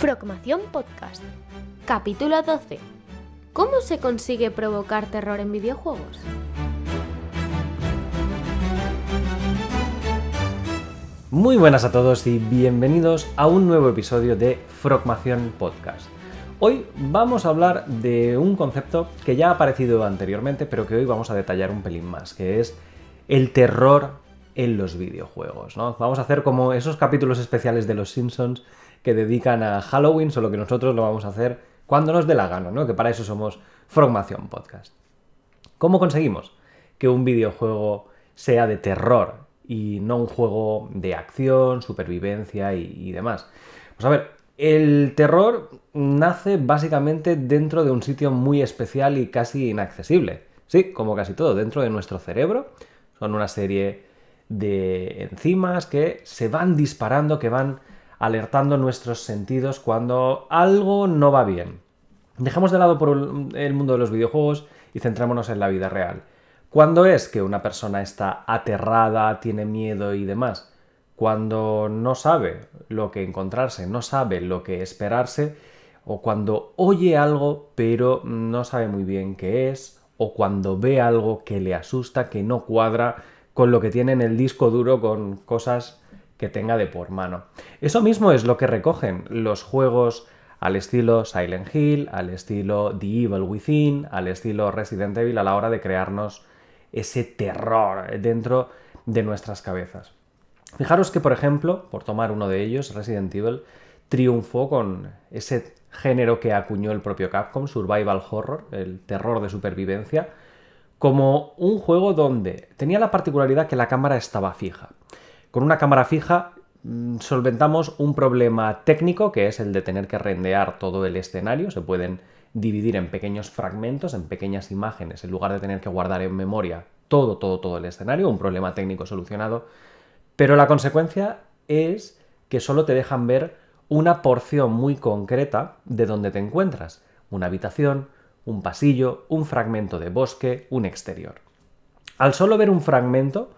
Frogmación Podcast. Capítulo 12. ¿Cómo se consigue provocar terror en videojuegos? Muy buenas a todos y bienvenidos a un nuevo episodio de Frogmación Podcast. Hoy vamos a hablar de un concepto que ya ha aparecido anteriormente, pero que hoy vamos a detallar un pelín más, que es el terror en los videojuegos, ¿no? Vamos a hacer como esos capítulos especiales de Los Simpsons que dedican a Halloween, solo que nosotros lo vamos a hacer cuando nos dé la gana, ¿no? Que para eso somos Frogmación Podcast. ¿Cómo conseguimos que un videojuego sea de terror y no un juego de acción, supervivencia y demás? Pues a ver, el terror nace básicamente dentro de un sitio muy especial y casi inaccesible. Sí, como casi todo, dentro de nuestro cerebro. Son una serie de enzimas que se van disparando, que van alertando nuestros sentidos cuando algo no va bien. Dejemos de lado por el mundo de los videojuegos y centrémonos en la vida real. ¿Cuándo es que una persona está aterrada, tiene miedo y demás? Cuando no sabe lo que encontrarse, no sabe lo que esperarse, o cuando oye algo pero no sabe muy bien qué es, o cuando ve algo que le asusta, que no cuadra con lo que tiene en el disco duro, con cosas que tenga de por mano. Eso mismo es lo que recogen los juegos al estilo Silent Hill, al estilo The Evil Within, al estilo Resident Evil, a la hora de crearnos ese terror dentro de nuestras cabezas. Fijaros que, por ejemplo, por tomar uno de ellos, Resident Evil triunfó con ese género que acuñó el propio Capcom, Survival Horror, el terror de supervivencia, como un juego donde tenía la particularidad que la cámara estaba fija. Con una cámara fija solventamos un problema técnico, que es el de tener que rendear todo el escenario. Se pueden dividir en pequeños fragmentos, en pequeñas imágenes, en lugar de tener que guardar en memoria todo el escenario, un problema técnico solucionado. Pero la consecuencia es que solo te dejan ver una porción muy concreta de donde te encuentras. Una habitación, un pasillo, un fragmento de bosque, un exterior. Al solo ver un fragmento,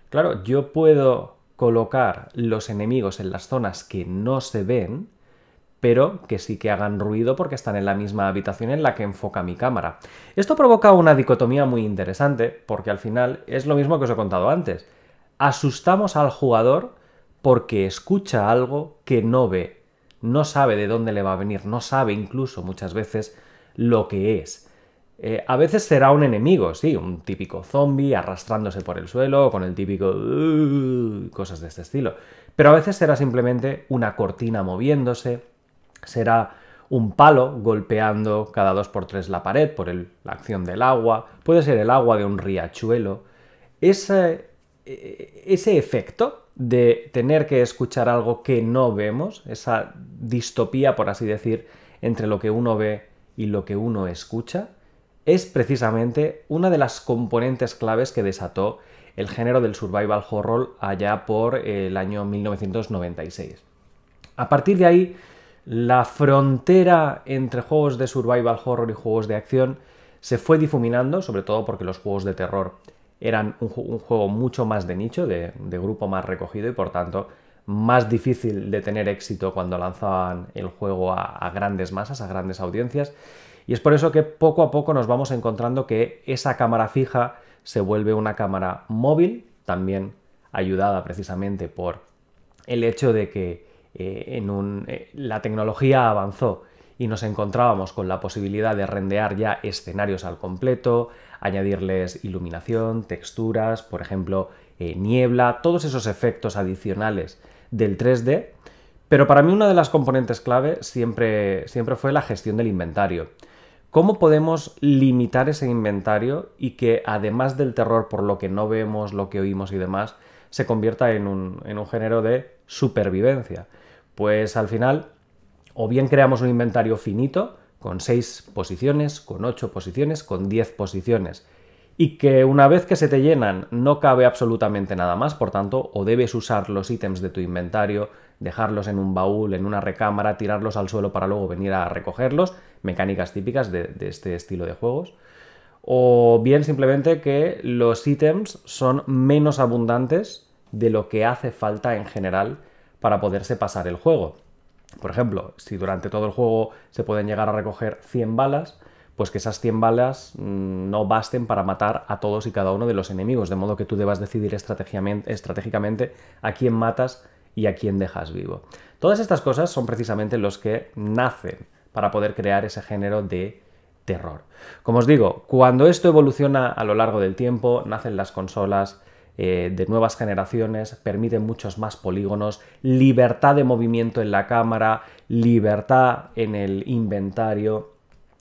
claro, yo puedo colocar los enemigos en las zonas que no se ven, pero que sí que hagan ruido porque están en la misma habitación en la que enfoca mi cámara. Esto provoca una dicotomía muy interesante, porque al final es lo mismo que os he contado antes. Asustamos al jugador porque escucha algo que no ve, no sabe de dónde le va a venir, no sabe incluso muchas veces lo que es. A veces será un enemigo, sí, un típico zombie arrastrándose por el suelo, con el típico cosas de este estilo. Pero a veces será simplemente una cortina moviéndose, será un palo golpeando cada 2x3 la pared por la acción del agua, puede ser el agua de un riachuelo. Ese efecto de tener que escuchar algo que no vemos, esa distopía, por así decir, entre lo que uno ve y lo que uno escucha, es precisamente una de las componentes claves que desató el género del survival horror allá por el año 1996. A partir de ahí, la frontera entre juegos de survival horror y juegos de acción se fue difuminando, sobre todo porque los juegos de terror eran un juego mucho más de nicho, de grupo más recogido y por tanto más difícil de tener éxito cuando lanzaban el juego a grandes masas, a grandes audiencias. Y es por eso que poco a poco nos vamos encontrando que esa cámara fija se vuelve una cámara móvil, también ayudada precisamente por el hecho de que la tecnología avanzó y nos encontrábamos con la posibilidad de rendear ya escenarios al completo, añadirles iluminación, texturas, por ejemplo, niebla, todos esos efectos adicionales del 3D. Pero para mí una de las componentes clave siempre fue la gestión del inventario. ¿Cómo podemos limitar ese inventario y que además del terror por lo que no vemos, lo que oímos y demás, se convierta en un género de supervivencia? Pues al final, o bien creamos un inventario finito, con 6 posiciones, con 8 posiciones, con 10 posiciones, y que una vez que se te llenan no cabe absolutamente nada más, por tanto, o debes usar los ítems de tu inventario, dejarlos en un baúl, en una recámara, tirarlos al suelo para luego venir a recogerlos, mecánicas típicas de este estilo de juegos, o bien simplemente que los ítems son menos abundantes de lo que hace falta en general para poderse pasar el juego. Por ejemplo, si durante todo el juego se pueden llegar a recoger 100 balas, pues que esas 100 balas no basten para matar a todos y cada uno de los enemigos, de modo que tú debas decidir estratégicamente a quién matas y a quién dejas vivo. Todas estas cosas son precisamente los que nacen para poder crear ese género de terror. Como os digo, cuando esto evoluciona a lo largo del tiempo, nacen las consolas de nuevas generaciones, permiten muchos más polígonos, libertad de movimiento en la cámara, libertad en el inventario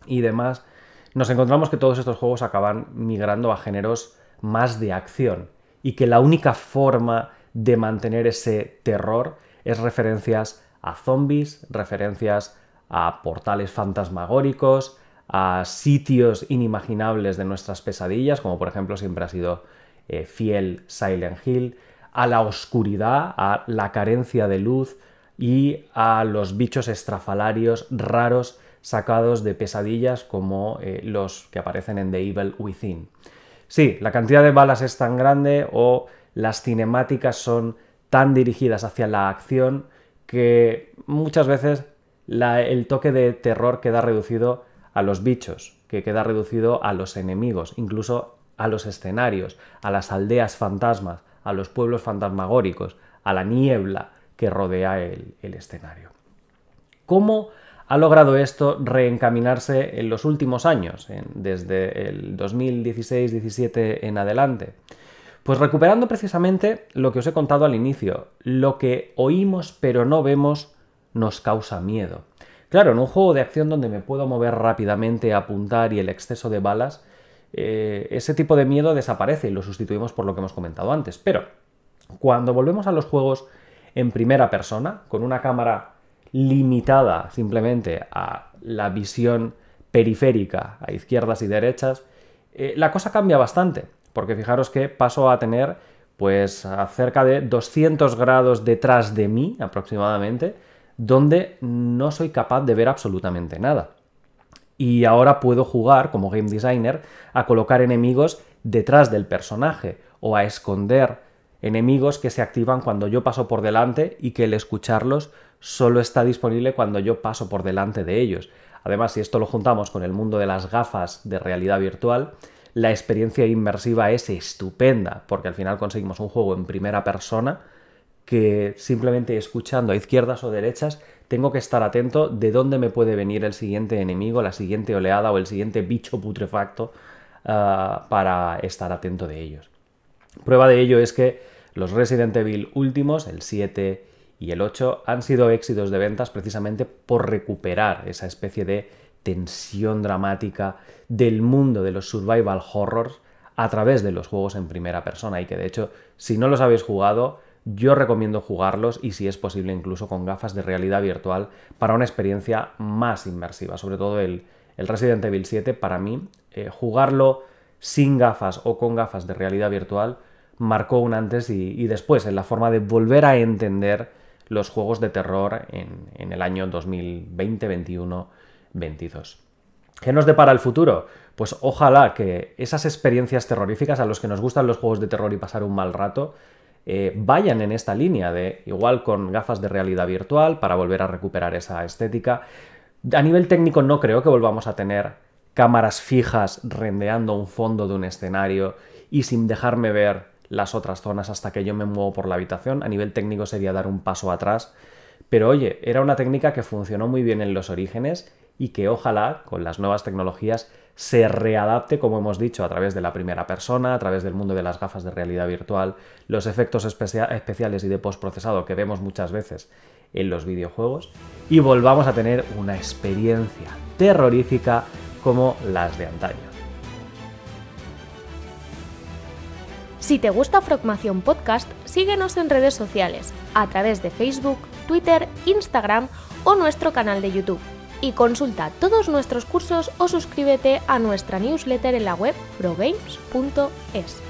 y demás, nos encontramos que todos estos juegos acaban migrando a géneros más de acción y que la única forma de mantener ese terror es referencias a zombies, referencias a portales fantasmagóricos, a sitios inimaginables de nuestras pesadillas, como por ejemplo siempre ha sido fiel Silent Hill, a la oscuridad, a la carencia de luz y a los bichos estrafalarios raros sacados de pesadillas como los que aparecen en The Evil Within. Sí, la cantidad de balas es tan grande o las cinemáticas son tan dirigidas hacia la acción que muchas veces el toque de terror queda reducido a los bichos, que queda reducido a los enemigos, incluso a los escenarios, a las aldeas fantasmas, a los pueblos fantasmagóricos, a la niebla que rodea el escenario. ¿Cómo ha logrado esto reencaminarse en los últimos años, desde el 2016-17 en adelante? Pues recuperando precisamente lo que os he contado al inicio, lo que oímos pero no vemos nos causa miedo. Claro, en un juego de acción donde me puedo mover rápidamente, apuntar y el exceso de balas, ese tipo de miedo desaparece y lo sustituimos por lo que hemos comentado antes. Pero cuando volvemos a los juegos en primera persona, con una cámara limitada simplemente a la visión periférica, a izquierdas y derechas, la cosa cambia bastante, porque fijaros que paso a tener pues a cerca de 200 grados detrás de mí aproximadamente, donde no soy capaz de ver absolutamente nada. Y ahora puedo jugar, como game designer, a colocar enemigos detrás del personaje o a esconder enemigos que se activan cuando yo paso por delante y que el escucharlos solo está disponible cuando yo paso por delante de ellos. Además, si esto lo juntamos con el mundo de las gafas de realidad virtual, la experiencia inmersiva es estupenda, porque al final conseguimos un juego en primera persona que simplemente escuchando a izquierdas o derechas tengo que estar atento de dónde me puede venir el siguiente enemigo, la siguiente oleada o el siguiente bicho putrefacto para estar atento de ellos. Prueba de ello es que los Resident Evil últimos, el 7 y el 8, han sido éxitos de ventas precisamente por recuperar esa especie de tensión dramática del mundo de los survival horrors a través de los juegos en primera persona y que de hecho, si no los habéis jugado, yo recomiendo jugarlos y si es posible incluso con gafas de realidad virtual para una experiencia más inmersiva. Sobre todo el Resident Evil 7, para mí, jugarlo sin gafas o con gafas de realidad virtual marcó un antes y después en la forma de volver a entender los juegos de terror en el año 2020, 21, 22. ¿Qué nos depara el futuro? Pues ojalá que esas experiencias terroríficas a los que nos gustan los juegos de terror y pasar un mal rato vayan en esta línea de igual con gafas de realidad virtual para volver a recuperar esa estética. A nivel técnico no creo que volvamos a tener cámaras fijas rendeando un fondo de un escenario y sin dejarme ver las otras zonas hasta que yo me muevo por la habitación. A nivel técnico sería dar un paso atrás. Pero oye, era una técnica que funcionó muy bien en los orígenes y que ojalá con las nuevas tecnologías se readapte, como hemos dicho, a través de la primera persona, a través del mundo de las gafas de realidad virtual, los efectos especiales y de postprocesado que vemos muchas veces en los videojuegos y volvamos a tener una experiencia terrorífica como las de antaño. Si te gusta Frogmación Podcast, síguenos en redes sociales, a través de Facebook, Twitter, Instagram o nuestro canal de YouTube. Y consulta todos nuestros cursos o suscríbete a nuestra newsletter en la web frogames.es.